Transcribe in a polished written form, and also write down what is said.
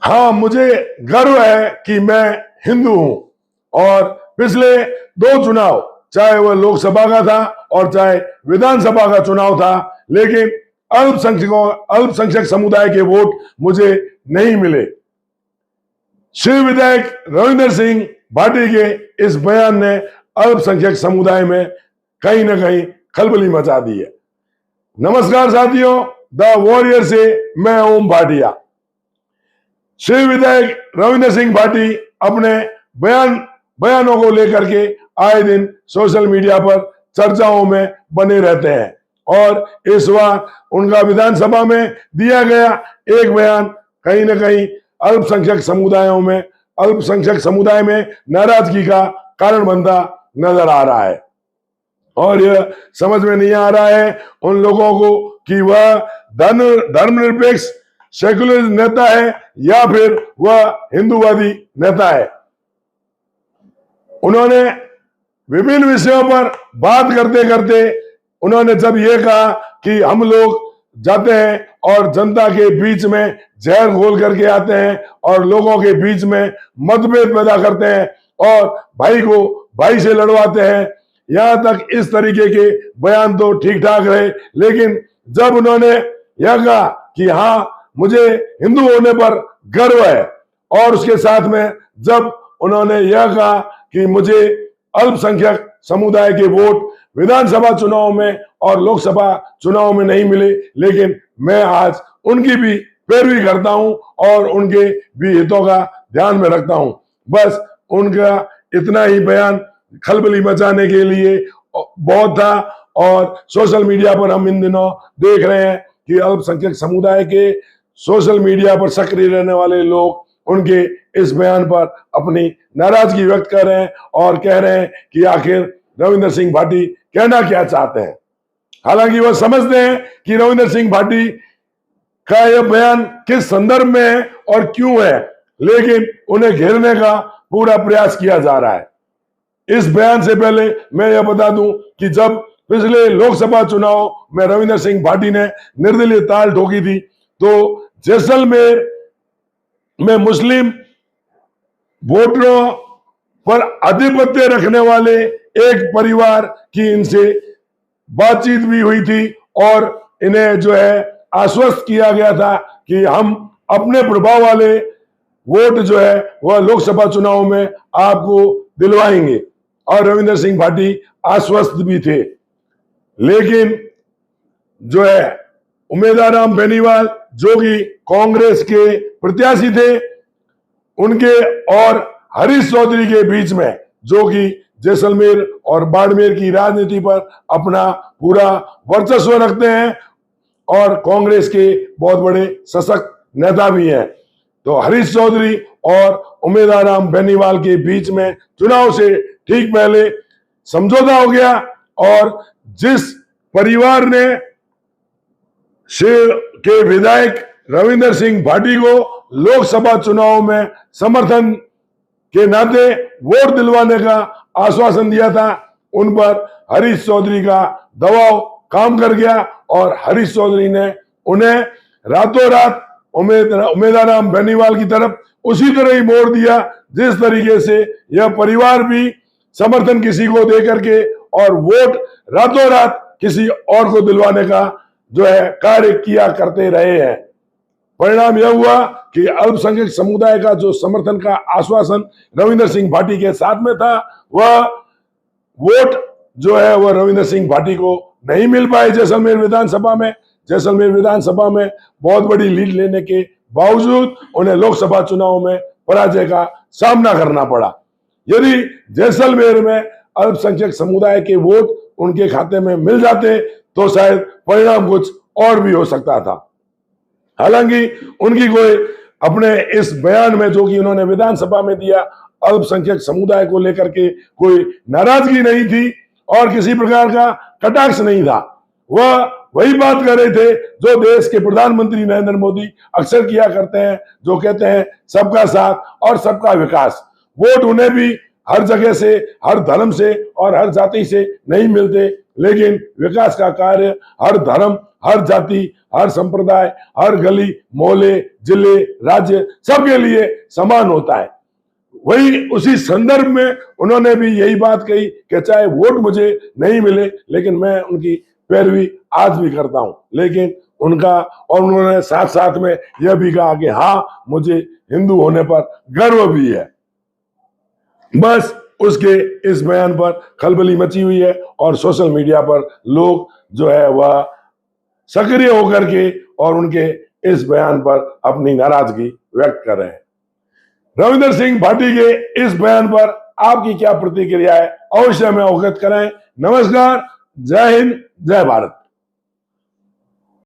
हाँ, मुझे गर्व है कि मैं हिंदू हूं और पिछले दो चुनाव, चाहे वह लोकसभा का था और चाहे विधानसभा का चुनाव था, लेकिन अल्पसंख्यक समुदाय के वोट मुझे नहीं मिले। श्री विधायक रविंदर सिंह भाटी के इस बयान ने अल्पसंख्यक समुदाय में कहीं ना कहीं खलबली मचा दी है। नमस्कार साथियों, द वॉरियर से मैं ओम भाटिया। श्री विधायक रविंदर सिंह भाटी अपने बयानों को लेकर के आए दिन सोशल मीडिया पर चर्चाओं में बने रहते हैं और इस बार उनका विधानसभा में दिया गया एक बयान कहीं ना कहीं अल्पसंख्यक समुदाय में नाराजगी का कारण बनता नजर आ रहा है। और यह समझ में नहीं आ रहा है उन लोगों को कि वह धर्मनिरपेक्ष सेकुलर नेता है या फिर वह हिंदूवादी नेता है। उन्होंने विभिन्न विषयों पर बात करते करते उन्होंने जब यह कहा कि हम लोग जाते हैं और जनता के बीच में जहर घोल करके आते हैं और लोगों के बीच में मतभेद पैदा करते हैं और भाई को भाई से लड़वाते हैं, यहां तक इस तरीके के बयान तो ठीक ठाक रहे। लेकिन जब उन्होंने यह कहा कि हाँ, मुझे हिंदू होने पर गर्व है और उसके साथ में जब उन्होंने यह कहा कि मुझे अल्पसंख्यक समुदाय के वोट विधानसभा चुनाव में और लोकसभा चुनाव में नहीं मिले, लेकिन मैं आज उनकी भी पैरवी करता हूं और उनके भी हितों का ध्यान में रखता हूं। बस उनका इतना ही बयान खलबली मचाने के लिए बहुत था और सोशल मीडिया पर हम इन दिनों देख रहे हैं कि अल्पसंख्यक समुदाय के सोशल मीडिया पर सक्रिय रहने वाले लोग उनके इस बयान पर अपनी नाराजगी व्यक्त कर रहे हैं और कह रहे हैं कि आखिर रविंदर सिंह भाटी कहना क्या चाहते हैं। हालांकि वह समझते हैं कि रविंदर सिंह भाटी का यह बयान किस संदर्भ में है और क्यों है, लेकिन उन्हें घेरने का पूरा प्रयास किया जा रहा है। इस बयान से पहले मैं यह बता दूं कि जब पिछले लोकसभा चुनाव में रविंदर सिंह भाटी ने निर्दलीय ताल ठोकी थी, तो जैसलमेर में मुस्लिम वोटरों पर आधिपत्य रखने वाले एक परिवार की इनसे बातचीत भी हुई थी और इन्हें जो है आश्वस्त किया गया था कि हम अपने प्रभाव वाले वोट जो है वह लोकसभा चुनाव में आपको दिलवाएंगे और रविंदर सिंह भाटी आश्वस्त भी थे। लेकिन जो है उमेदाराम बेनीवाल जो कि कांग्रेस के प्रत्याशी थे, उनके और हरीश चौधरी के बीच में, जो कि जैसलमेर और बाड़मेर की राजनीति पर अपना पूरा वर्चस्व रखते हैं और कांग्रेस के बहुत बड़े सशक्त नेता भी हैं, तो हरीश चौधरी और उमेदाराम बेनीवाल के बीच में चुनाव से ठीक पहले समझौता हो गया और जिस परिवार ने शेर के विधायक रविंदर सिंह भाटी को लोकसभा चुनाव में समर्थन के नाते वोट दिलवाने का आश्वासन दिया था, उन पर हरीश चौधरी का दबाव काम कर गया और हरीश चौधरी ने उन्हें रातों रात उमेदाराम बेनीवाल की तरफ उसी तरह ही मोड़ दिया जिस तरीके से यह परिवार भी समर्थन किसी को दे करके और वोट रातों रात किसी और को दिलवाने का जो है कार्य किया करते रहे हैं। परिणाम यह हुआ कि अल्पसंख्यक समुदाय का जो समर्थन का आश्वासन रविंदर सिंह भाटी के साथ में था, वह वोट जो है वह रविंदर सिंह भाटी को नहीं मिल पाए जैसलमेर विधानसभा में। जैसलमेर विधानसभा में बहुत बड़ी लीड लेने के बावजूद उन्हें लोकसभा चुनाव में पराजय का सामना करना पड़ा। यदि जैसलमेर में अल्पसंख्यक समुदाय के वोट उनके खाते में मिल जाते तो शायद परिणाम कुछ और भी हो सकता था। हालांकि उनकी कोई अपने इस बयान में जो कि उन्होंने विधानसभा में दिया, अल्पसंख्यक समुदाय को लेकर के कोई नाराजगी नहीं थी और किसी प्रकार का कटाक्ष नहीं था। वह वही बात कर रहे थे जो देश के प्रधानमंत्री नरेंद्र मोदी अक्सर किया करते हैं, जो कहते हैं सबका साथ और सबका विकास। वोट उन्हें भी हर जगह से, हर धर्म से और हर जाति से नहीं मिलते, लेकिन विकास का कार्य हर धर्म, हर जाति, हर संप्रदाय, हर गली मोहल्ले, जिले, राज्य सबके लिए समान होता है। वही उसी संदर्भ में उन्होंने भी यही बात कही कि चाहे वोट मुझे नहीं मिले लेकिन मैं उनकी पैरवी आज भी करता हूं। लेकिन और उन्होंने साथ साथ में यह भी कहा कि हाँ, मुझे हिंदू होने पर गर्व भी है। बस उसके इस बयान पर खलबली मची हुई है और सोशल मीडिया पर लोग जो है वह सक्रिय होकर के और उनके इस बयान पर अपनी नाराजगी व्यक्त कर रहे हैं। रविंदर सिंह भाटी के इस बयान पर आपकी क्या प्रतिक्रिया है, अवश्य हमें अवगत कराएं। नमस्कार, जय हिंद, जय भारत।